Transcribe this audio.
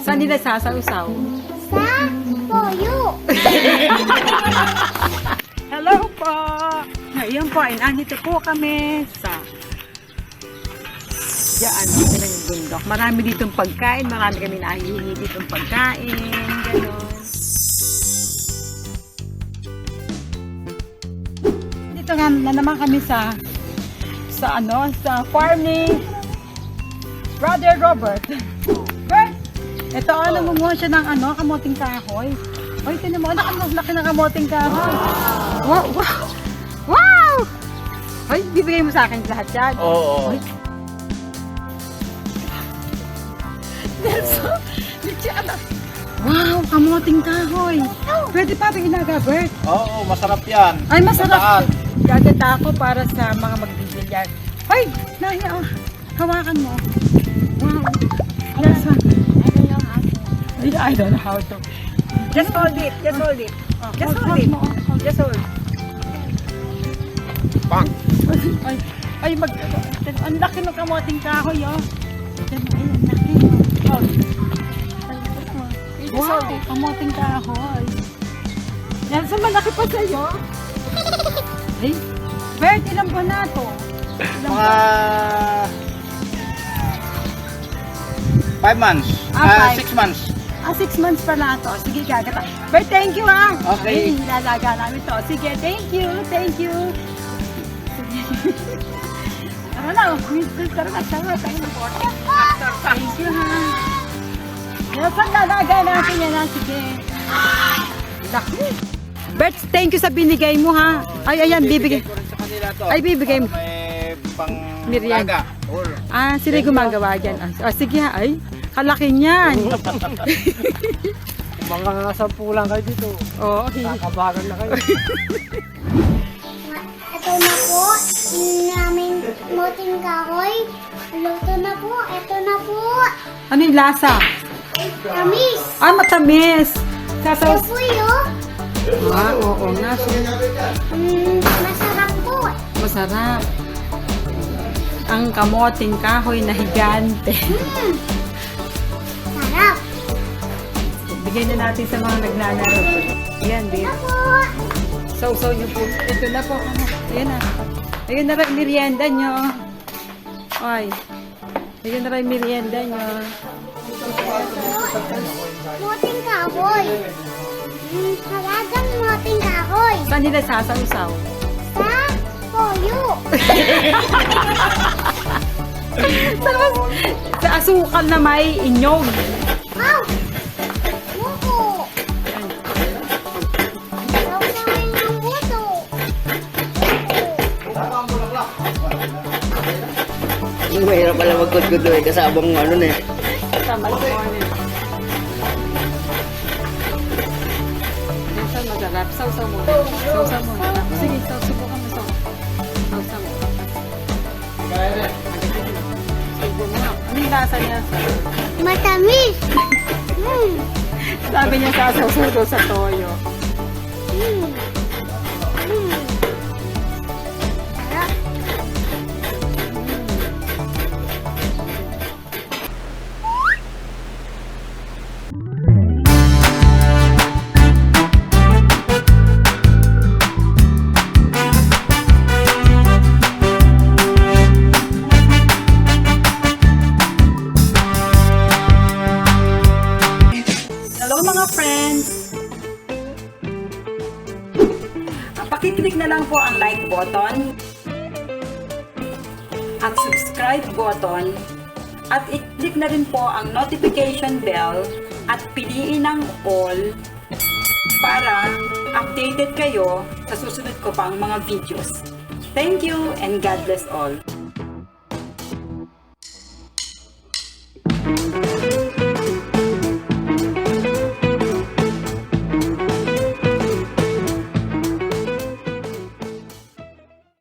Saan nila sasausaw? Sa toyo. Hello po! Ngayon po, nandito po kami sa diyan, dito ng bundok. Marami ditong pagkain, marami kami nahihingi ditong pagkain, gano'n. Dito nga na naman kami sa farm ni Brother Robert. Bert, ito namumuha siya ng kamoting kahoy. Ay, tinan mo, laki ng kamoting kahoy. Wow, wow! Wow! Ay, bibigay mo sa akin lahat yan. Oo. Ay. Wow, kamoting kahoy. Pwede pa rin inaga, Bert. Oo, masarap yan. Ay, masarap. Gandaan. Gaganda ako para sa mga magbibilyan. Ay, nahiya. Hawakan mo. Wow. Yes. I don't know how to. Just hold it. Just hold it. Just hold it. Just hold. Pang. Ay, ang laki ng kamoting kahoy, oh. Ay, ang laki. Oh. Wow, kamoting kahoy. Yan, sa malaki pa sa'yo. Ay, Bert, ilang buwan na to? Mga 5 months. Ah, 6 months. 6 months pa na to. Sige, gagata. Bert, thank you, ah. Okay. Ay, nilalaga namin to. Sige, thank you. Thank you. Sige. Tara na, tara na. Thank you, ha. Yan, saan lalaga natin yan, ha? Sige. Laki. Bert, thank you sa binigay mo, ha. Ay, ayan, bibigay. Ko rin sa kanila to. Ay, bibigay mo. Para may pang Merienda. laga. Or, Sila gumagawa dyan. Sige, ha. Ay, kalaki niyan. Mga 10 lang kayo dito. Oo, okay. Kakabagan na kayo. Ito na po, namin moting kahoy. Luto na po, ito na po. Ano yung lasa? Tamis. Matamis. Ito Sasaw. po yun. Oo nga. Masarap po. Masarap. Ang kamoting kahoy na higante. Sarap. Bigyan na natin sa mga naglalaro. Yan, babe. Ito po. Sausaw niyo po. Ito na po. Ayan na. Ayun na rin merienda nyo. Ay. Ayun na rin merienda nyo. Moting kahoy. Talagang moting kahoy. Saan nila sasausaw? Sa toyo. Sa asukal na may inyog. Wow. Buko. Sausawan ng buto. Mahirap pala magkudkod doon kasabang ano na eh. Tama po niya. Saan masarap? Sausaw mo. Sausaw mo. Sige, subukan mo. Sausaw mo. Subo mo. Ano yung lasa niya? Matamis. Sabi niya sasausaw daw sa toyo. Sarap. Hello mga friends! Pakiclick na lang po ang like button at subscribe button at i-click na rin po ang notification bell at piliin ang all para updated kayo sa susunod ko pang mga videos. Thank you and God bless all!